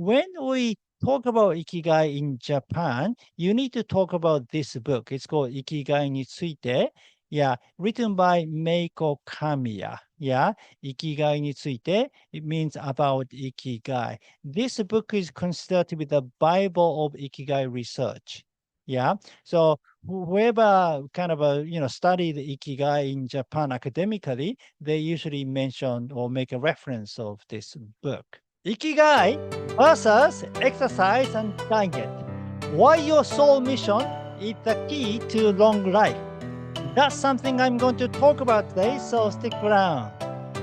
When we talk about Ikigai in Japan, you need to talk about this book. It's called Ikigai ni tsuite. Yeah, written by Mieko Kamiya. Yeah, Ikigai ni tsuite. It means about Ikigai. This book is considered to be the Bible of Ikigai research. Yeah, so whoever kind of study the Ikigai in Japan academically, they usually mention or make a reference of this book. Ikigai versus exercise and diet. Why your soul mission is the key to long life. That's something I'm going to talk about today, so stick around.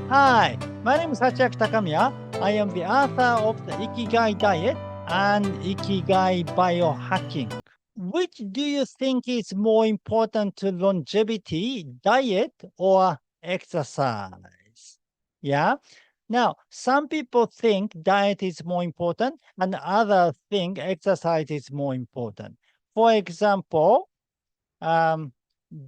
Hi, my name is Hachiaki Takamiya. I am the author of the Ikigai Diet and Ikigai Biohacking. Which do you think is more important to longevity, diet or exercise? Yeah. Now, some people think diet is more important and others think exercise is more important. For example, um,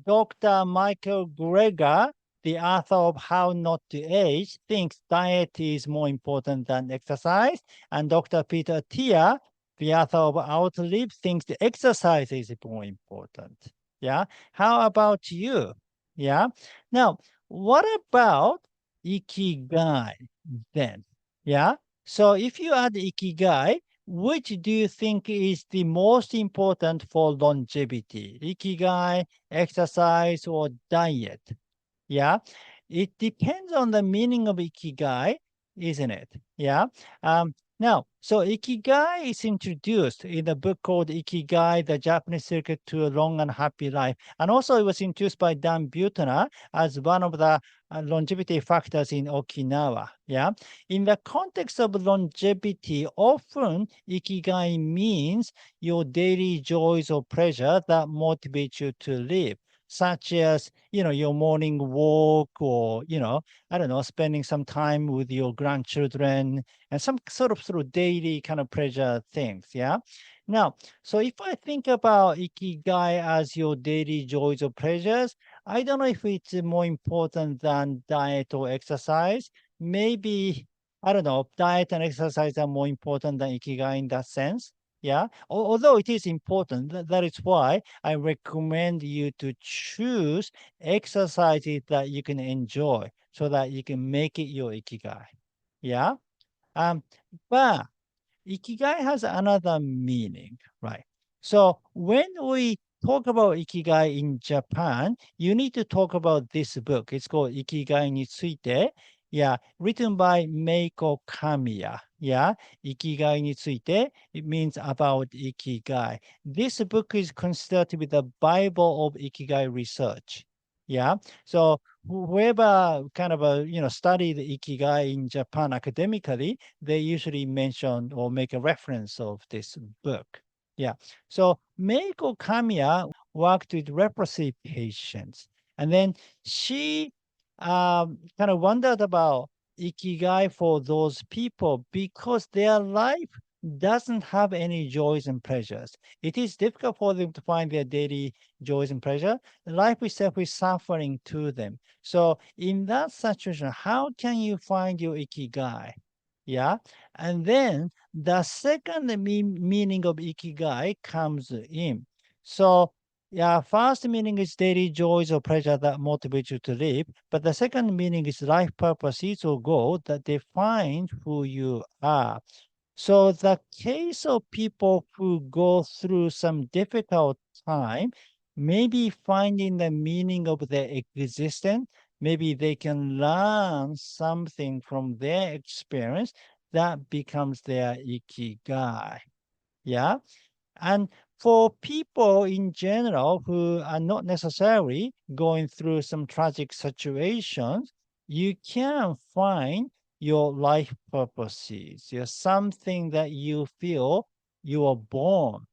Dr. Michael Greger, the author of How Not to Age, thinks diet is more important than exercise. And Dr. Peter Tia, the author of Outlive, thinks the exercise is more important. Yeah. How about you? Yeah. Now, what about Ikigai then? Yeah. So if you add Ikigai, which do you think is the most important for longevity? Ikigai, exercise, or diet? Yeah, it depends on the meaning of Ikigai, isn't it? Yeah. Now, so Ikigai is introduced in a book called Ikigai, The Japanese Secret to a Long and Happy Life. And also it was introduced by Dan Buettner as one of the longevity factors in Okinawa. Yeah. In the context of longevity, often Ikigai means your daily joys or pleasure that motivate you to live, such as, your morning walk or, I don't know, spending some time with your grandchildren and some sort of daily kind of pleasure things. Yeah. Now, so if I think about Ikigai as your daily joys or pleasures, I don't know if it's more important than diet or exercise. Maybe, I don't know, diet and exercise are more important than Ikigai in that sense. Yeah. Although it is important, that is why I recommend you to choose exercises that you can enjoy so that you can make it your Ikigai. Yeah. Um, but Ikigai has another meaning, right? So when we talk about Ikigai in Japan, you need to talk about this book. It's called Ikigai ni tsuite. Yeah, written by Mieko Kamiya. Yeah, Ikigai ni tsuite. It means about Ikigai. This book is considered to be the Bible of Ikigai research. Yeah, so whoever kind of study the Ikigai in Japan academically, they usually mention or make a reference of this book. Yeah. So Meiko Kamiya worked with leprosy patients. And then she kind of wondered about Ikigai for those people because their life doesn't have any joys and pleasures. It is difficult for them to find their daily joys and pleasure. Life itself is suffering to them. So in that situation, how can you find your Ikigai? Yeah. And then the second meaning of Ikigai comes in. So, yeah, first meaning is daily joys or pleasure that motivate you to live. But the second meaning is life purposes or goal that define who you are. So the case of people who go through some difficult time, maybe finding the meaning of their existence, maybe they can learn something from their experience that becomes their ikigai. Yeah. And for people in general who are not necessarily going through some tragic situations, you can find your life purposes. You're something that you feel you are born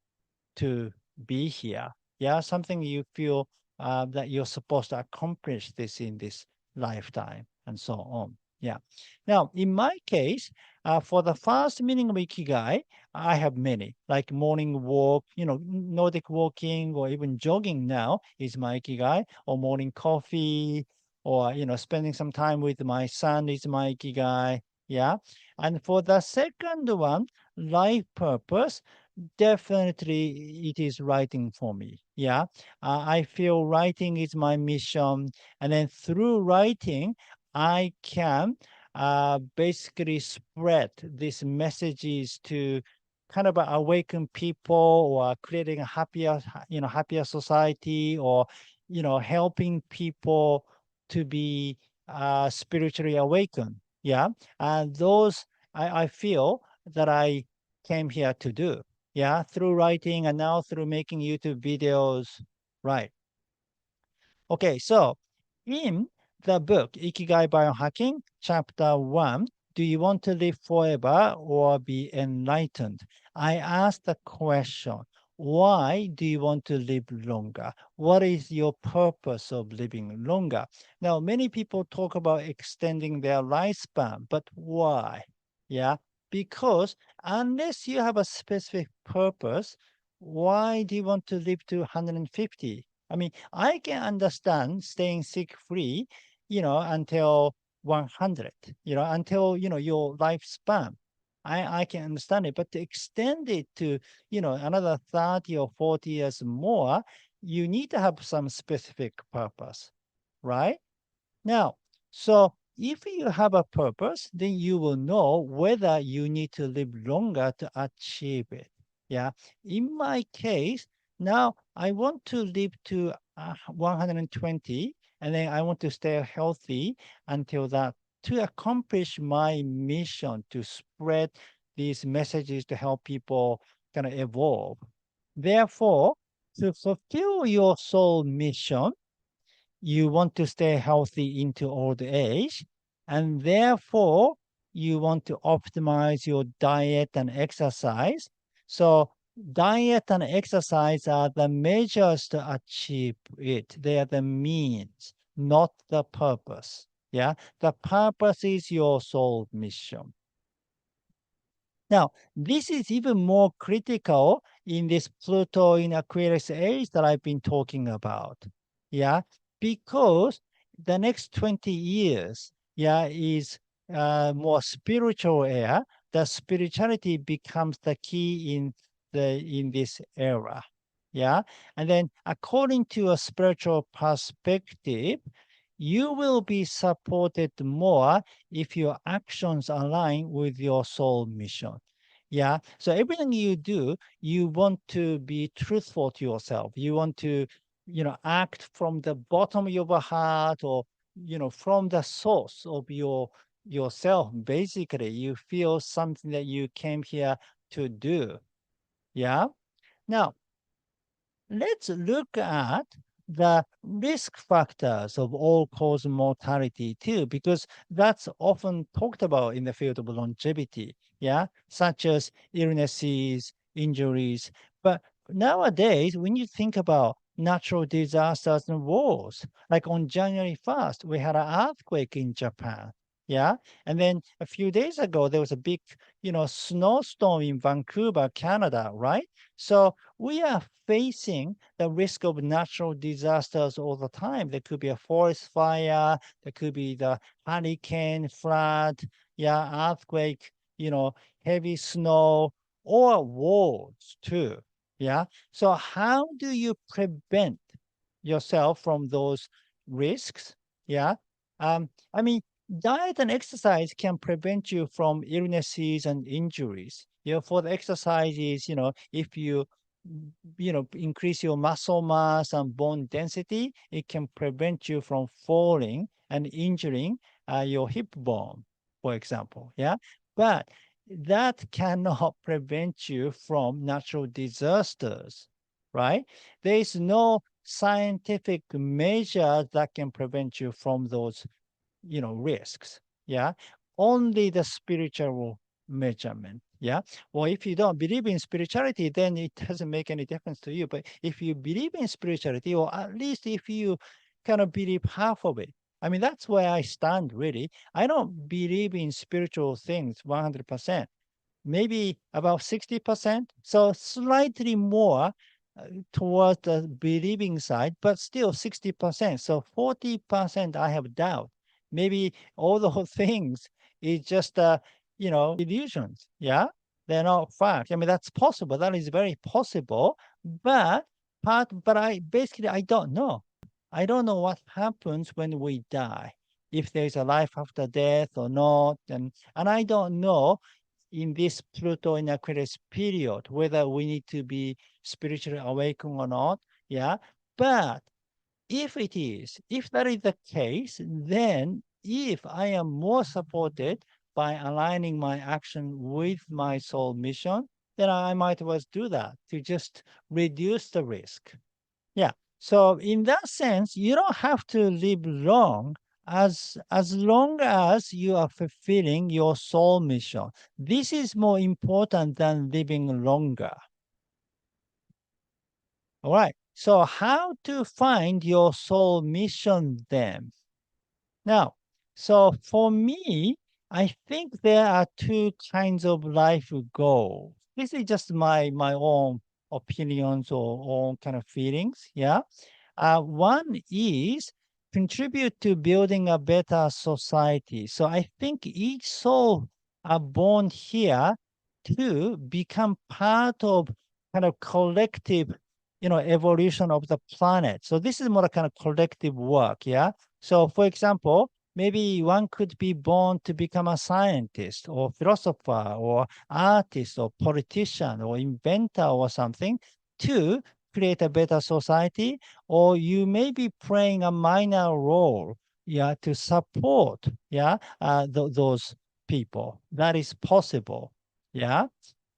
to be here. Yeah, something you feel that you're supposed to accomplish this in this lifetime and so on. Yeah. Now, in my case, for the first meaning of Ikigai, I have many, like morning walk, Nordic walking or even jogging now is my Ikigai, or morning coffee, or, spending some time with my son is my Ikigai. Yeah. And for the second one, life purpose, definitely it is writing for me. Yeah. I feel writing is my mission. And then through writing, I can basically spread these messages to kind of awaken people or creating a happier, happier society, or, helping people to be spiritually awakened. Yeah. And those I feel that I came here to do. Yeah. Through writing and now through making YouTube videos. Right. Okay. So in the book, Ikigai Biohacking, Chapter 1, do you want to live forever or be enlightened? I asked the question, why do you want to live longer? What is your purpose of living longer? Now, many people talk about extending their lifespan, but why? Yeah, because unless you have a specific purpose, why do you want to live to 150? I mean, I can understand staying sick free, until 100, until, your lifespan. I can understand it, but to extend it to, another 30 or 40 years more, you need to have some specific purpose, right? Now, so if you have a purpose, then you will know whether you need to live longer to achieve it. Yeah. In my case, now I want to live to 120, and then I want to stay healthy until that to accomplish my mission to spread these messages to help people kind of evolve. Therefore, to fulfill your soul mission, you want to stay healthy into old age, and therefore you want to optimize your diet and exercise. So diet and exercise are the measures to achieve it. They are the means, not the purpose. Yeah, the purpose is your soul mission. Now, this is even more critical in this Pluto in Aquarius age that I've been talking about. Yeah, because the next 20 years, yeah, is more spiritual era. The spirituality becomes the key in this era. Yeah, and then according to a spiritual perspective, you will be supported more if your actions align with your soul mission. Yeah. So everything you do, you want to be truthful to yourself. You want to, act from the bottom of your heart, or, from the source of yourself. Basically, you feel something that you came here to do. Yeah. Now, let's look at the risk factors of all-cause mortality too, because that's often talked about in the field of longevity, yeah, such as illnesses, injuries. But nowadays, when you think about natural disasters and wars, like on January 1st, we had an earthquake in Japan. Yeah. And then a few days ago, there was a big, snowstorm in Vancouver, Canada, right? So we are facing the risk of natural disasters all the time. There could be a forest fire, there could be the hurricane, flood, yeah, earthquake, heavy snow, or wars too. Yeah. So how do you prevent yourself from those risks? Yeah. I mean, diet and exercise can prevent you from illnesses and injuries. For the exercises, if you increase your muscle mass and bone density, it can prevent you from falling and injuring your hip bone, for example. Yeah. But that cannot prevent you from natural disasters, right? There is no scientific measure that can prevent you from those risks. Yeah. Only the spiritual measurement. Yeah. Well, if you don't believe in spirituality, then it doesn't make any difference to you. But if you believe in spirituality, or at least if you kind of believe half of it, I mean, that's where I stand really. I don't believe in spiritual things 100%, maybe about 60%. So slightly more towards the believing side, but still 60%. So 40% I have doubt. Maybe all those things is just, illusions. Yeah. They're not fact. I mean, that's possible. That is very possible. But I don't know. I don't know what happens when we die, if there's a life after death or not. And I don't know in this Pluto in Aquarius period whether we need to be spiritually awakened or not. Yeah. But if that is the case, then if I am more supported by aligning my action with my soul mission, then I might as well do that to just reduce the risk. Yeah. So in that sense, you don't have to live long as long as you are fulfilling your soul mission. This is more important than living longer. All right. So how to find your soul mission then? Now, so for me, I think there are two kinds of life goals. This is just my own opinions or own kind of feelings. Yeah. One is contribute to building a better society. So I think each soul are born here to become part of kind of collective, evolution of the planet. So this is more a kind of collective work. Yeah. So for example, maybe one could be born to become a scientist or philosopher or artist or politician or inventor or something to create a better society, or you may be playing a minor role, yeah, to support, yeah, those people. That is possible, yeah.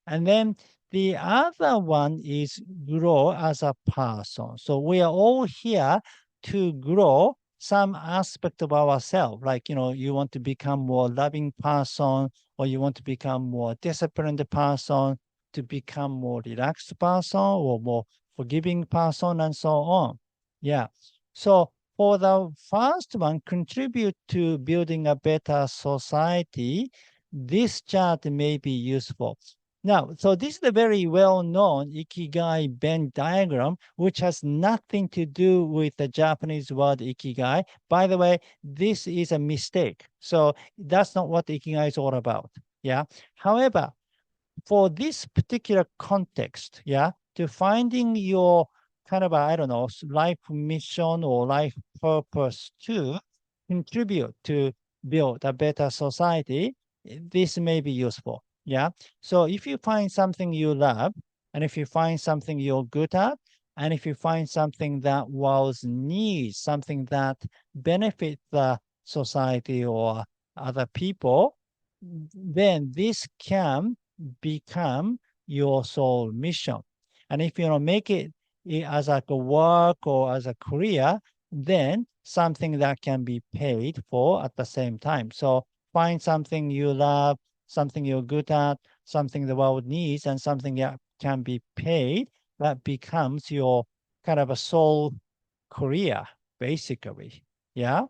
And then the other one is grow as a person. So we are all here to grow some aspect of ourselves. Like, you want to become more loving person, or you want to become more disciplined person, to become more relaxed person, or more forgiving person, and so on. Yeah. So for the first one, contribute to building a better society, this chart may be useful. Now, so this is a very well-known Ikigai Venn diagram, which has nothing to do with the Japanese word Ikigai. By the way, this is a mistake. So that's not what Ikigai is all about. Yeah. However, for this particular context, yeah, to finding your kind of, I don't know, life mission or life purpose to contribute to build a better society, this may be useful. Yeah. So if you find something you love, and if you find something you're good at, and if you find something that was needs, something that benefits the society or other people, then this can become your soul mission. And if you make it as like a work or as a career, then something that can be paid for at the same time. So find something you love, something you're good at, something the world needs, and something that can be paid that becomes your kind of a soul career, basically. Yeah.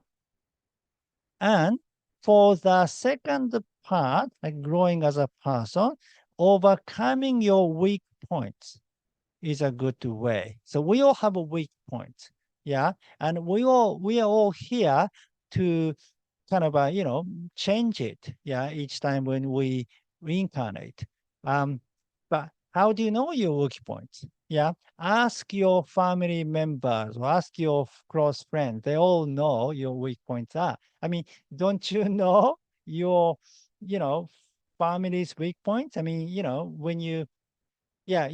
And for the second part, like growing as a person, overcoming your weak points is a good way. So we all have a weak point. Yeah. And we are all here to kind of change it, yeah, each time when we reincarnate. But how do you know your weak points? Yeah, ask your family members or ask your close friends. They all know your weak points are. I mean, don't you know your, you know family's weak points? I mean, when you yeah,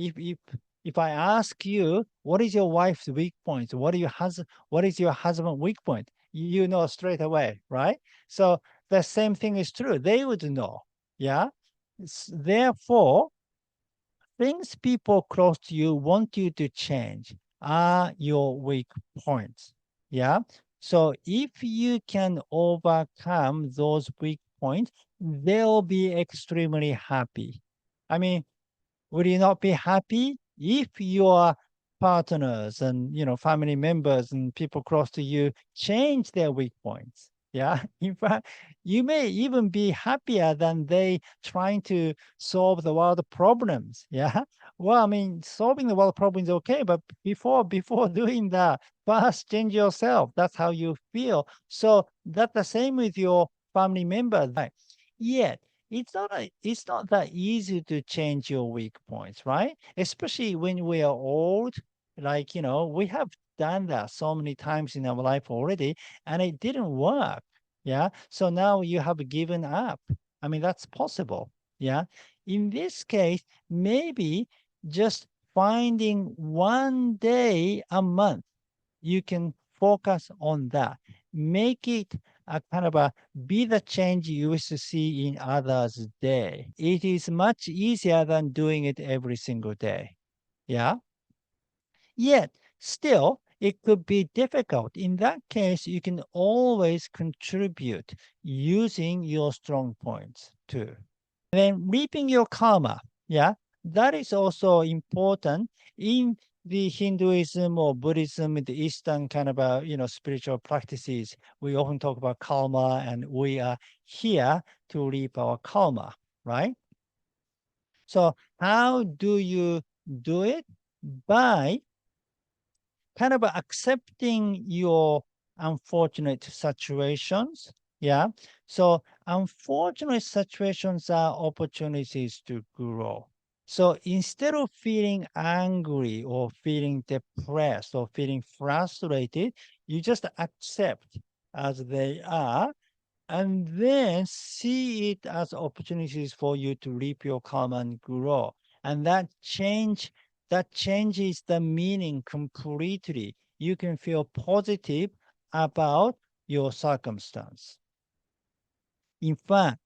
if I ask you, what is your wife's weak point? What is your husband weak point? You know straight away, right? So the same thing is true. They would know. Yeah. Therefore, things people close to you want you to change are your weak points. Yeah. So if you can overcome those weak points, they'll be extremely happy. I mean, would you not be happy if your partners and family members and people close to you change their weak points? Yeah. In fact, you may even be happier than they trying to solve the world problems. Yeah. Well, I mean, solving the world problems is okay, but before doing that, first change yourself. That's how you feel. So that's the same with your family members. Right? Yet, it's not that easy to change your weak points, right? Especially when we are old, like, we have done that so many times in our life already, and it didn't work. Yeah. So now you have given up. I mean, that's possible. Yeah. In this case, maybe just finding one day a month, you can focus on that. Make it a kind of a be the change you wish to see in others' day. It is much easier than doing it every single day. Yeah. Yet, still, it could be difficult. In that case, you can always contribute using your strong points too. Then reaping your karma. Yeah, that is also important in the Hinduism or Buddhism, the Eastern kind of spiritual practices. We often talk about karma, and we are here to reap our karma, right? So how do you do it? By kind of accepting your unfortunate situations. Yeah. So unfortunate situations are opportunities to grow. So instead of feeling angry or feeling depressed or feeling frustrated, you just accept as they are and then see it as opportunities for you to reap your karma and grow. And that changes the meaning completely. You can feel positive about your circumstance. In fact,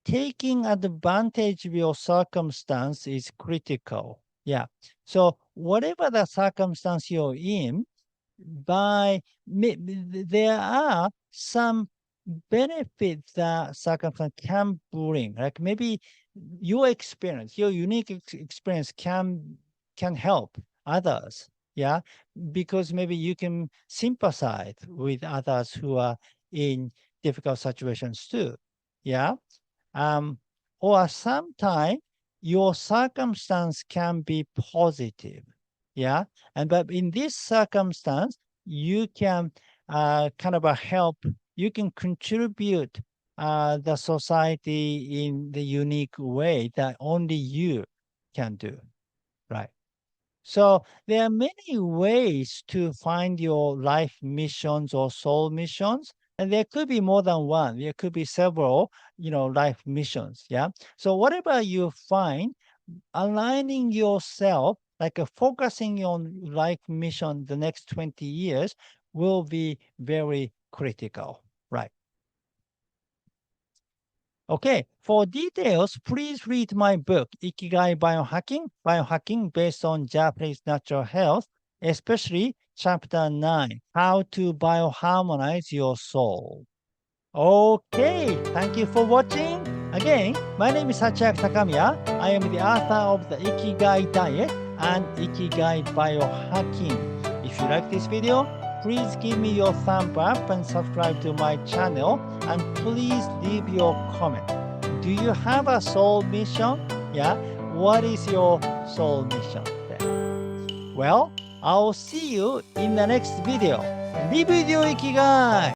taking advantage of your circumstance is critical. Yeah. So whatever the circumstance you're in, there are some benefits that circumstance can bring. Like maybe your experience, your unique experience can help others. Yeah, because maybe you can sympathize with others who are in difficult situations too. Yeah, um, or sometimes your circumstance can be positive. Yeah. And but in this circumstance, you can kind of help, you can contribute the society in the unique way that only you can do. Right. So there are many ways to find your life missions or soul missions, and there could be more than one. There could be several, life missions. Yeah. So whatever you find, aligning yourself, like focusing on life mission the next 20 years will be very critical. Right. Okay, for details, please read my book, Ikigai Biohacking, Biohacking based on Japanese natural health, especially chapter 9, How to Bioharmonize Your Soul. Okay, thank you for watching. Again, my name is Hachiaki Takamiya. I am the author of the Ikigai Diet and Ikigai Biohacking. If you like this video, please give me your thumb up and subscribe to my channel, and please leave your comment. Do you have a soul mission? Yeah, what is your soul mission then? Well, I'll see you in the next video. Live with your Ikigai!